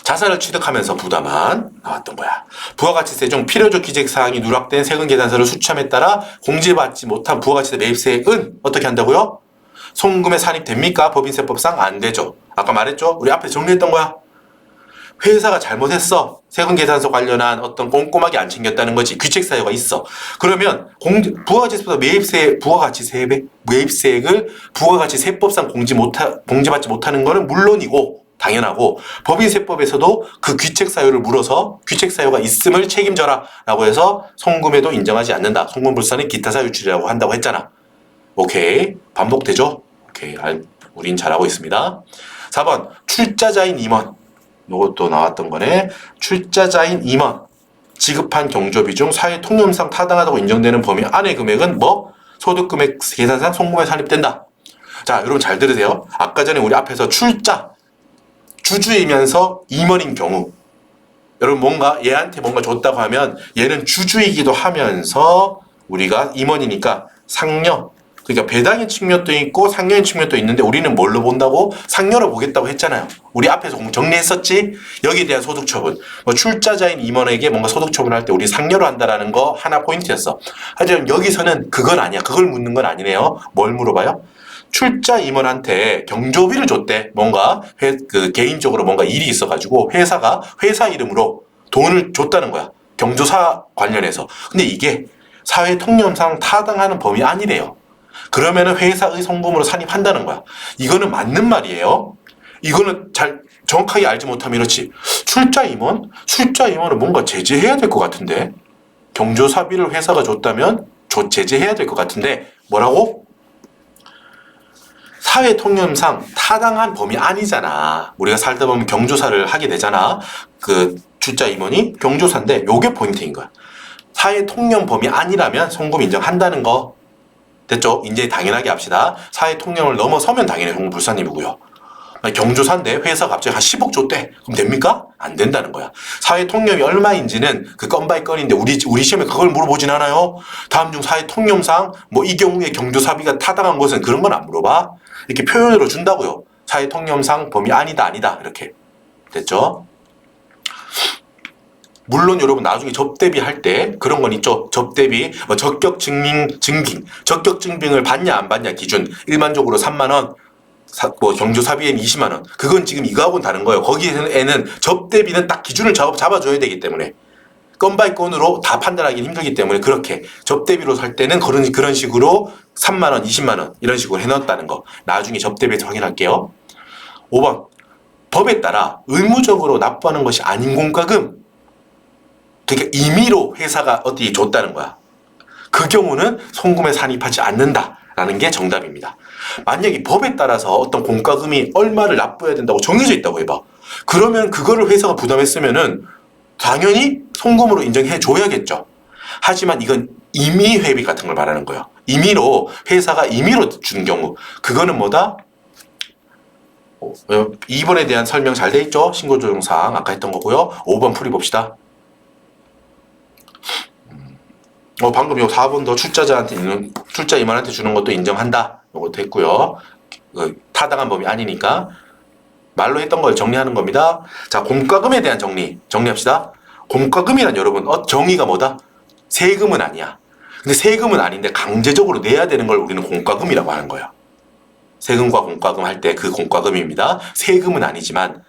자산을 취득하면서 부담한 나왔던 거야. 부가가치세 중 필요적 기재사항이 누락된 세금계산서를 수취함에 따라 공제받지 못한 부가가치세 매입세액은 어떻게 한다고요? 송금에 산입됩니까? 법인세법상 안 되죠. 아까 말했죠? 우리 앞에 정리했던 거야. 회사가 잘못했어. 세금계산서 관련한 어떤 꼼꼼하게 안 챙겼다는 거지. 귀책사유가 있어. 그러면 부가가치세보다 매입세액을 부가가치세법상 공제받지 못하는 거는 물론이고 당연하고 법인세법에서도 그 귀책사유를 물어서 귀책사유가 있음을 책임져라 라고 해서 송금에도 인정하지 않는다. 송금불산은 기타사유 유출이라고 한다고 했잖아. 오케이. 반복되죠? 오케이. 우린 잘하고 있습니다. 4번 출자자인 임원. 요것도 나왔던 거네. 출자자인 임원 지급한 경조비 중 사회 통념상 타당하다고 인정되는 범위 안의 금액은 뭐? 소득금액 계산상 송금에 산입된다. 자, 여러분 잘 들으세요. 아까 전에 우리 앞에서 출자 주주이면서 임원인 경우 여러분 뭔가 얘한테 뭔가 줬다고 하면 얘는 주주이기도 하면서 우리가 임원이니까 상여 그러니까 배당의 측면도 있고 상여의 측면도 있는데 우리는 뭘로 본다고? 상여로 보겠다고 했잖아요. 우리 앞에서 정리했었지? 여기에 대한 소득 처분. 뭐 출자자인 임원에게 뭔가 소득 처분할 때 우리 상여로 한다라는 거 하나 포인트였어. 하지만 여기서는 그건 아니야. 그걸 묻는 건 아니네요. 뭘 물어봐요? 출자 임원한테 경조비를 줬대. 뭔가 개인적으로 뭔가 일이 있어가지고 회사가 회사 이름으로 돈을 줬다는 거야. 경조사 관련해서. 근데 이게 사회 통념상 타당하는 범위 아니래요. 그러면은 회사의 송금으로 산입한다는 거야. 이거는 맞는 말이에요. 이거는 잘 정확하게 알지 못하면 이렇지. 출자 임원? 출자 임원은 뭔가 제재해야 될 것 같은데. 경조사비를 회사가 줬다면 제재해야 될 것 같은데 뭐라고? 사회 통념상 타당한 범위 아니잖아. 우리가 살다 보면 경조사를 하게 되잖아. 그 출자 임원이 경조사인데 요게 포인트인 거야. 사회 통념 범위 아니라면 송금 인정한다는 거. 됐죠? 이제 당연하게 합시다. 사회 통념을 넘어서면 당연히 송금 불산입이고요. 경조사인데 회사가 갑자기 한 10억 줬대. 그럼 됩니까? 안 된다는 거야. 사회 통념이 얼마인지는 그 건 바이 건인데 우리 시험에 그걸 물어보진 않아요. 다음 중 사회 통념상 뭐 이 경우에 경조사비가 타당한 것은 그런 건 안 물어봐. 이렇게 표현으로 준다고요. 사회 통념상 범위 아니다 이렇게. 됐죠? 물론 여러분 나중에 접대비 할 때 그런 건 있죠. 접대비, 뭐 적격 증빙을 받냐 안 받냐 기준. 일반적으로 3만 원, 뭐 경조사비엔 20만 원. 그건 지금 이거하고는 다른 거예요. 거기에는 접대비는 딱 기준을 잡아줘야 되기 때문에 건 바이 건으로 다 판단하기는 힘들기 때문에 그렇게 접대비로 살 때는 그런 식으로 3만 원, 20만 원 이런 식으로 해놨다는 거. 나중에 접대비에서 확인할게요. 5번. 법에 따라 의무적으로 납부하는 것이 아닌 공과금. 그러니까 임의로 회사가 어디 줬다는 거야. 그 경우는 송금에 산입하지 않는다라는 게 정답입니다. 만약에 법에 따라서 어떤 공과금이 얼마를 납부해야 된다고 정해져 있다고 해봐. 그러면 그거를 회사가 부담했으면은 당연히 송금으로 인정해 줘야겠죠. 하지만 이건 임의 회비 같은 걸 말하는 거예요. 임의로 회사가 임의로 준 경우 그거는 뭐다? 2번에 대한 설명 잘 돼 있죠? 신고조정사항 아까 했던 거고요. 5번 풀이 봅시다. 방금 요 4번도 출자 임원한테 주는 것도 인정한다. 요것도 했고요. 타당한 범위 아니니까 말로 했던 걸 정리하는 겁니다. 자, 공과금에 대한 정리합시다. 공과금이란 여러분 정의가 뭐다? 세금은 아니야. 근데 세금은 아닌데 강제적으로 내야 되는 걸 우리는 공과금이라고 하는 거예요. 세금과 공과금 할 때 그 공과금입니다. 세금은 아니지만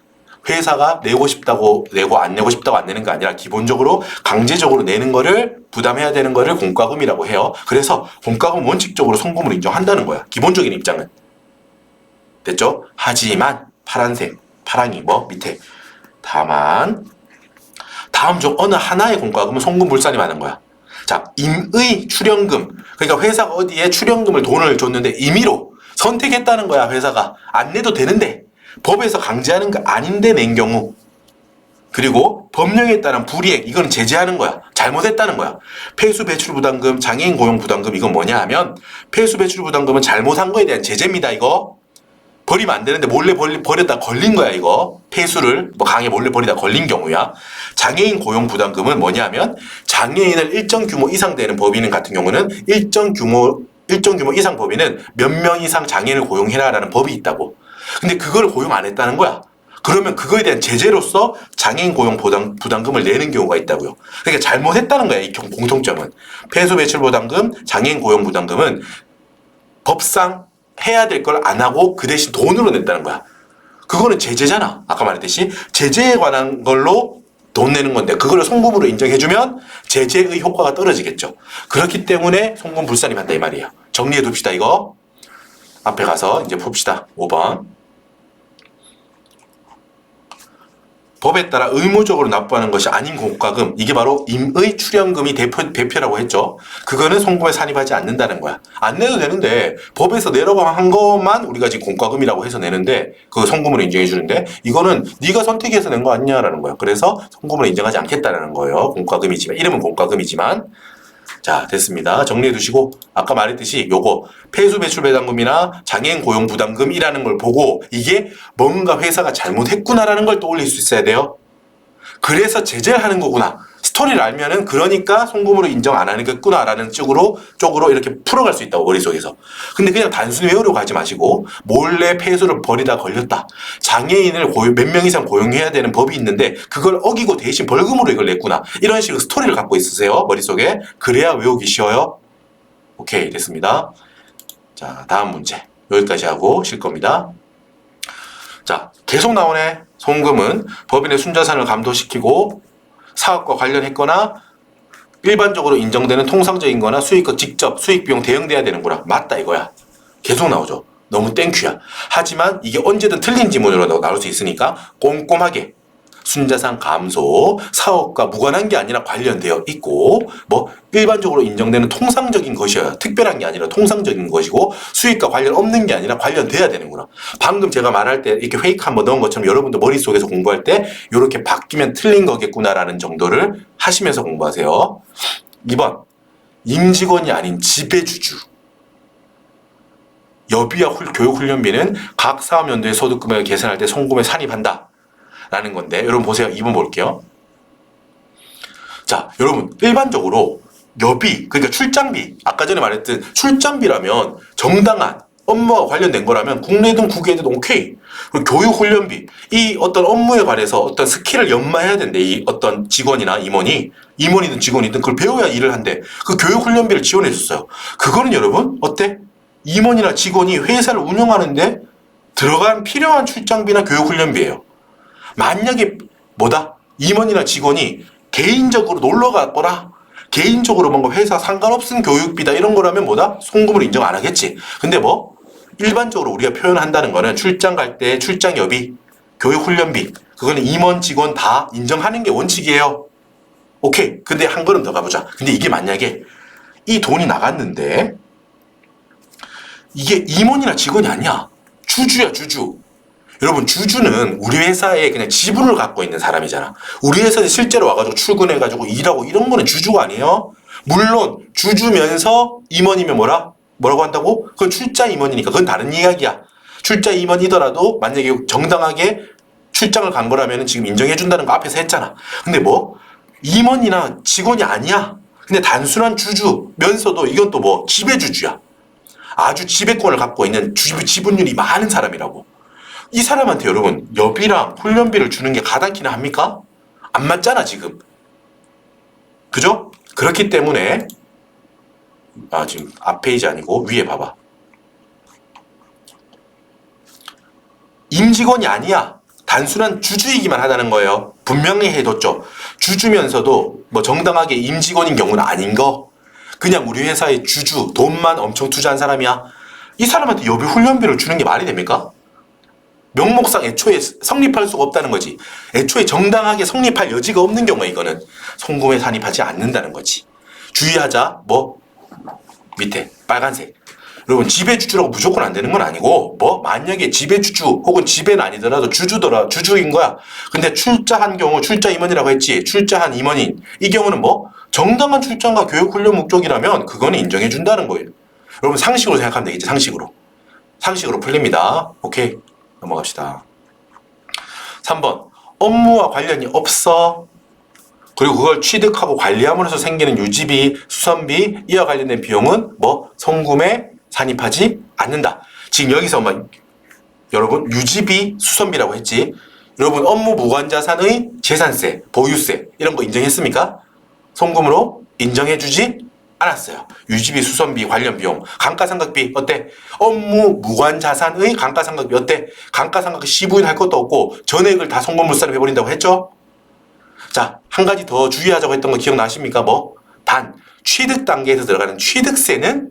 회사가 내고 싶다고 내고 안 내고 싶다고 안 내는 게 아니라 기본적으로 강제적으로 내는 거를 부담해야 되는 거를 공과금이라고 해요. 그래서 공과금 원칙적으로 송금으로 인정한다는 거야. 기본적인 입장은. 됐죠? 하지만 파랑이 밑에. 다만 다음 중 어느 하나의 공과금은 송금 불산이 많은 거야. 자, 임의 출연금. 그러니까 회사가 어디에 출연금을 돈을 줬는데 임의로 선택했다는 거야. 회사가 안 내도 되는데 법에서 강제하는 거 아닌데 낸 경우. 그리고 법령에 따른 불이행, 이건 제재하는 거야. 잘못했다는 거야. 폐수배출부담금, 장애인 고용부담금, 이건 뭐냐 하면 폐수배출부담금은 잘못한 거에 대한 제재입니다. 이거 버리면 안 되는데 몰래 버리다 걸린 거야. 이거 폐수를 강에 몰래 버리다 걸린 경우야. 장애인 고용부담금은 뭐냐 하면 장애인을 일정 규모 이상 되는 법인 같은 경우는 일정 규모 이상 법인은 몇 명 이상 장애인을 고용해라라는 법이 있다고. 근데 그걸 고용 안 했다는 거야. 그러면 그거에 대한 제재로서 장애인 고용 부담금을 내는 경우가 있다고요. 그러니까 잘못했다는 거야. 이 공통점은. 폐수배출부담금, 장애인 고용 부담금은 법상 해야 될 걸 안 하고 그 대신 돈으로 냈다는 거야. 그거는 제재잖아. 아까 말했듯이 제재에 관한 걸로 돈 내는 건데 그걸 송금으로 인정해주면 제재의 효과가 떨어지겠죠. 그렇기 때문에 송금 불산입한다 이 말이에요. 정리해 둡시다 이거. 앞에 가서 이제 봅시다. 5번. 법에 따라 의무적으로 납부하는 것이 아닌 공과금, 이게 바로 임의 출연금이 대표라고 했죠. 그거는 송금에 산입하지 않는다는 거야. 안 내도 되는데 법에서 내라고 한 것만 우리가 지금 공과금이라고 해서 내는데 그 송금으로 인정해 주는데 이거는 네가 선택해서 낸 거 아니냐라는 거야. 그래서 송금으로 인정하지 않겠다라는 거예요. 공과금이지만 이름은 공과금이지만. 자, 됐습니다. 정리해 두시고 아까 말했듯이 요거 폐수배출배당금이나 장애인 고용부담금이라는 걸 보고 이게 뭔가 회사가 잘못했구나라는 걸 떠올릴 수 있어야 돼요. 그래서 제재를 하는 거구나. 스토리를 알면은 그러니까 송금으로 인정 안 하겠구나라는 쪽으로 이렇게 풀어갈 수 있다고 머릿속에서. 근데 그냥 단순히 외우려고 하지 마시고 몰래 폐수를 버리다 걸렸다. 장애인을 몇 명 이상 고용해야 되는 법이 있는데 그걸 어기고 대신 벌금으로 이걸 냈구나. 이런 식으로 스토리를 갖고 있으세요. 머릿속에. 그래야 외우기 쉬워요. 오케이, 됐습니다. 자, 다음 문제. 여기까지 하고 쉴 겁니다. 자, 계속 나오네. 송금은 법인의 순자산을 감도시키고 사업과 관련했거나 일반적으로 인정되는 통상적인 거나 수익과 직접 수익 비용 대응돼야 되는구나. 맞다 이거야. 계속 나오죠. 너무 땡큐야. 하지만 이게 언제든 틀린 지문으로 나올 수 있으니까 꼼꼼하게 순자산 감소, 사업과 무관한 게 아니라 관련되어 있고 뭐 일반적으로 인정되는 통상적인 것이어야 특별한 게 아니라 통상적인 것이고 수익과 관련 없는 게 아니라 관련돼야 되는구나. 방금 제가 말할 때 이렇게 페이크 한번 넣은 것처럼 여러분도 머릿속에서 공부할 때 이렇게 바뀌면 틀린 거겠구나라는 정도를 하시면서 공부하세요. 2번 임직원이 아닌 지배주주. 여비와 교육훈련비는 각 사업연도의 소득금액을 계산할 때 송금에 산입한다. 라는 건데 여러분 보세요. 2번 볼게요. 자, 여러분 일반적으로 여비, 그러니까 출장비, 아까 전에 말했던 출장비라면 정당한 업무와 관련된 거라면 국내든 국외든 오케이. 그리고 교육훈련비, 이 어떤 업무에 관해서 어떤 스킬을 연마해야 된대. 이 어떤 직원이나 임원이든 직원이든 그걸 배워야 일을 한대. 그 교육훈련비를 지원해 줬어요. 그거는 여러분 어때? 임원이나 직원이 회사를 운영하는데 들어간 필요한 출장비나 교육훈련비예요. 만약에 임원이나 직원이 개인적으로 놀러 갔거나 개인적으로 뭔가 회사 상관없은 교육비다 이런 거라면 송금으로 인정 안 하겠지. 근데 일반적으로 우리가 표현한다는 거는 출장 갈 때 출장여비, 교육훈련비 그거는 임원, 직원 다 인정하는 게 원칙이에요. 오케이. 근데 한 걸음 더 가보자. 근데 이게 만약에 이 돈이 나갔는데 이게 임원이나 직원이 아니야. 주주야, 주주. 여러분 주주는 우리 회사에 그냥 지분을 갖고 있는 사람이잖아. 우리 회사에 실제로 와가지고 출근해가지고 일하고 이런 거는 주주가 아니에요. 물론 주주면서 임원이면 뭐라고 한다고? 그건 출자 임원이니까 그건 다른 이야기야. 출자 임원이더라도 만약에 정당하게 출장을 간 거라면 지금 인정해준다는 거 앞에서 했잖아. 근데 임원이나 직원이 아니야. 근데 단순한 주주면서도 이건 또 지배주주야. 아주 지배권을 갖고 있는 지분율이 많은 사람이라고. 이 사람한테 여러분 여비랑 훈련비를 주는 게 가당키나 합니까? 안 맞잖아 지금. 그죠? 그렇기 때문에 지금 앞 페이지 아니고 위에 봐봐. 임직원이 아니야. 단순한 주주이기만 하다는 거예요. 분명히 해뒀죠. 주주면서도 정당하게 임직원인 경우는 아닌 거. 그냥 우리 회사의 주주, 돈만 엄청 투자한 사람이야. 이 사람한테 여비 훈련비를 주는 게 말이 됩니까? 명목상 애초에 성립할 수가 없다는 거지. 애초에 정당하게 성립할 여지가 없는 경우에 이거는 송금에 산입하지 않는다는 거지. 주의하자. 밑에 빨간색. 여러분 지배주주라고 무조건 안 되는 건 아니고 만약에 지배주주 혹은 지배는 아니더라도 주주인 거야. 근데 출자한 경우 출자 임원이라고 했지. 출자한 임원인 이 경우는 정당한 출장과 교육훈련 목적이라면 그거는 인정해 준다는 거예요. 여러분 상식으로 생각하면 되겠지. 상식으로 풀립니다. 오케이. 넘어갑시다. 3번 업무와 관련이 없어. 그리고 그걸 취득하고 관리함으로써 생기는 유지비, 수선비 이와 관련된 비용은 송금에 산입하지 않는다. 지금 여기서 여러분 유지비, 수선비라고 했지. 여러분 업무 무관자산의 재산세, 보유세 이런 거 인정했습니까? 송금으로 인정해주지 않았어요. 유지비, 수선비, 관련 비용, 감가상각비 어때? 업무 무관자산의 감가상각비 어때? 감가상각비 시부인할 것도 없고 전액을 다 송금으로 산입해버린다고 했죠? 자, 한 가지 더 주의하자고 했던 거 기억나십니까? 취득 단계에서 들어가는 취득세는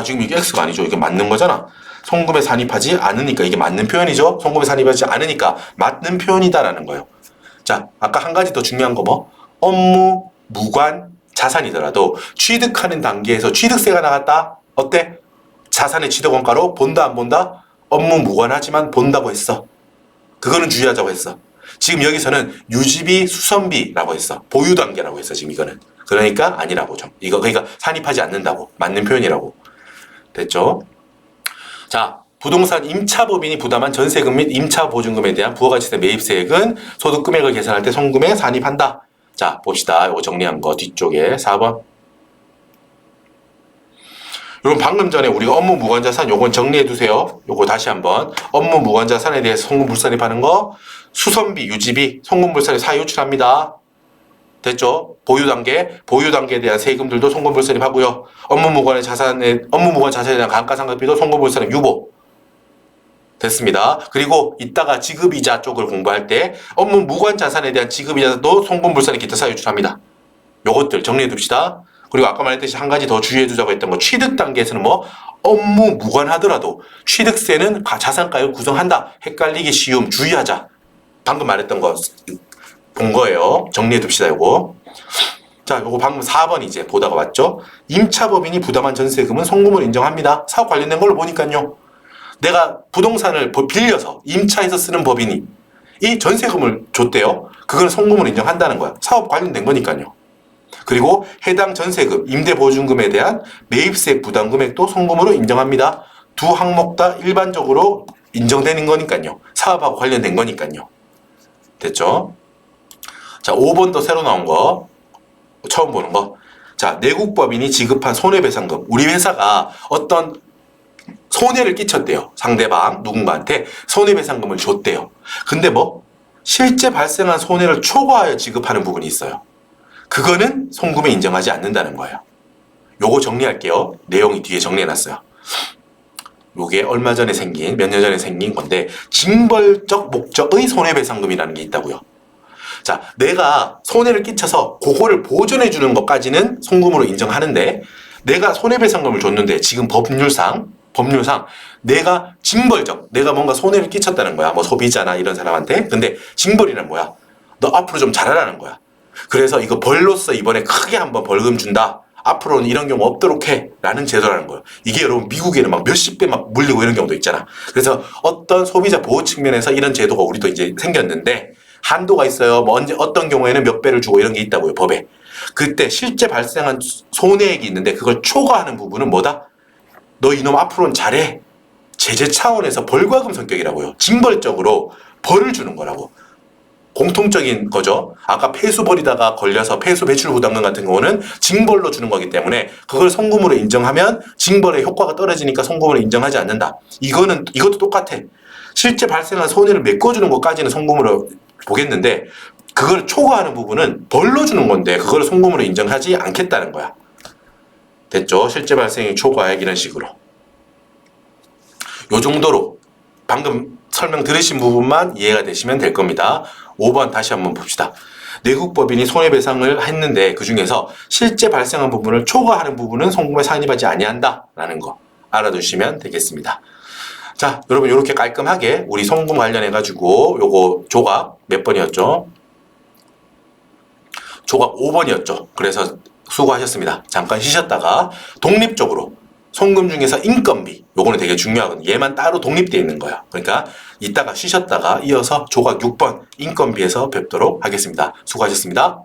지금 이게 X가 아니죠. 이게 맞는 거잖아. 송금에 산입하지 않으니까 이게 맞는 표현이죠. 송금에 산입하지 않으니까 맞는 표현이다라는 거예요. 자, 아까 한 가지 더 중요한 거 업무 무관 자산이더라도 취득하는 단계에서 취득세가 나갔다. 어때? 자산의 취득원가로 본다 안 본다? 업무 무관하지만 본다고 했어. 그거는 주의하자고 했어. 지금 여기서는 유지비, 수선비라고 했어. 보유 단계라고 했어. 지금 이거는. 그러니까 아니라고 좀. 그러니까 산입하지 않는다고. 맞는 표현이라고. 됐죠? 자, 부동산 임차법인이 부담한 전세금 및 임차보증금에 대한 부가가치세 매입세액은 소득금액을 계산할 때 송금에 산입한다. 자, 봅시다. 이거 정리한 거 뒤쪽에 4번. 여러분 방금 전에 우리가 업무 무관자산 요건 정리해 두세요. 요거 다시 한번 업무 무관자산에 대해서 송금불산입하는 거 수선비, 유지비, 송금불산이 사유출합니다. 됐죠? 보유 단계에 대한 세금들도 송금불산입하고요. 업무 무관 자산에 대한 감가상각비도 송금불산입 유보. 됐습니다. 그리고 이따가 지급이자 쪽을 공부할 때 업무 무관 자산에 대한 지급이자도 송금불산입 기타 사유출합니다. 요것들 정리해 둡시다. 그리고 아까 말했듯이 한 가지 더 주의해 두자고 했던 거 취득 단계에서는 뭐 업무 무관하더라도 취득세는 자산가액을 구성한다. 헷갈리기 쉬움 주의하자. 방금 말했던 거 본 거예요. 정리해 둡시다. 요거. 자, 요거 방금 4번 이제 보다가 왔죠. 임차법인이 부담한 전세금은 송금을 인정합니다. 사업 관련된 걸로 보니까요. 내가 부동산을 빌려서 임차해서 쓰는 법인이 이 전세금을 줬대요. 그걸 송금을 인정한다는 거야. 사업 관련된 거니까요. 그리고 해당 전세금, 임대보증금에 대한 매입세 부담 금액도 송금으로 인정합니다. 두 항목 다 일반적으로 인정되는 거니까요. 사업하고 관련된 거니까요. 됐죠? 자, 5번도 새로 나온 거. 처음 보는 거. 자, 내국법인이 지급한 손해배상금. 우리 회사가 어떤 손해를 끼쳤대요. 상대방, 누군가한테 손해배상금을 줬대요. 근데 뭐, 실제 발생한 손해를 초과하여 지급하는 부분이 있어요. 그거는 송금에 인정하지 않는다는 거예요. 요거 정리할게요. 내용이 뒤에 정리해놨어요. 요게 얼마 전에 생긴, 몇 년 전에 생긴 건데, 징벌적 목적의 손해배상금이라는 게 있다고요. 자, 내가 손해를 끼쳐서 그거를 보전해 주는 것까지는 송금으로 인정하는데, 내가 손해배상금을 줬는데 지금 법률상 내가 징벌적, 내가 뭔가 손해를 끼쳤다는 거야. 뭐 소비자나 이런 사람한테. 근데 징벌이란 뭐야? 너 앞으로 좀 잘하라는 거야. 그래서 이거 벌로서 이번에 크게 한번 벌금 준다. 앞으로는 이런 경우 없도록 해. 라는 제도라는 거예요. 이게 여러분 미국에는 막 몇십 배 막 물리고 이런 경우도 있잖아. 그래서 어떤 소비자 보호 측면에서 이런 제도가 우리도 이제 생겼는데 한도가 있어요. 뭐 언제 어떤 경우에는 몇 배를 주고 이런 게 있다고요. 법에. 그때 실제 발생한 손해액이 있는데 그걸 초과하는 부분은 뭐다? 너 이놈 앞으로는 잘해. 제재 차원에서 벌과금 성격이라고요. 징벌적으로 벌을 주는 거라고. 공통적인 거죠. 아까 폐수 버리다가 걸려서 폐수 배출 부담금 같은 경우는 징벌로 주는 거기 때문에 그걸 송금으로 인정하면 징벌의 효과가 떨어지니까 송금으로 인정하지 않는다. 이것도 똑같아. 실제 발생한 손해를 메꿔주는 것까지는 송금으로 보겠는데 그걸 초과하는 부분은 벌로 주는 건데 그걸 송금으로 인정하지 않겠다는 거야. 됐죠? 실제 발생이 초과액 이런 식으로. 요 정도로 방금 설명 들으신 부분만 이해가 되시면 될 겁니다. 5번 다시 한번 봅시다. 내국법인이 손해배상을 했는데 그 중에서 실제 발생한 부분을 초과하는 부분은 송금에 산입하지 아니한다 라는 거 알아두시면 되겠습니다. 자, 여러분 이렇게 깔끔하게 우리 송금 관련해 가지고 요거 조각 몇 번이었죠? 조각 5번이었죠. 그래서 수고하셨습니다. 잠깐 쉬셨다가 독립적으로 송금 중에서 인건비 요거는 되게 중요하거든요. 얘만 따로 독립되어 있는 거야. 그러니까 이따가 쉬셨다가 이어서 조각 6번 인건비에서 뵙도록 하겠습니다. 수고하셨습니다.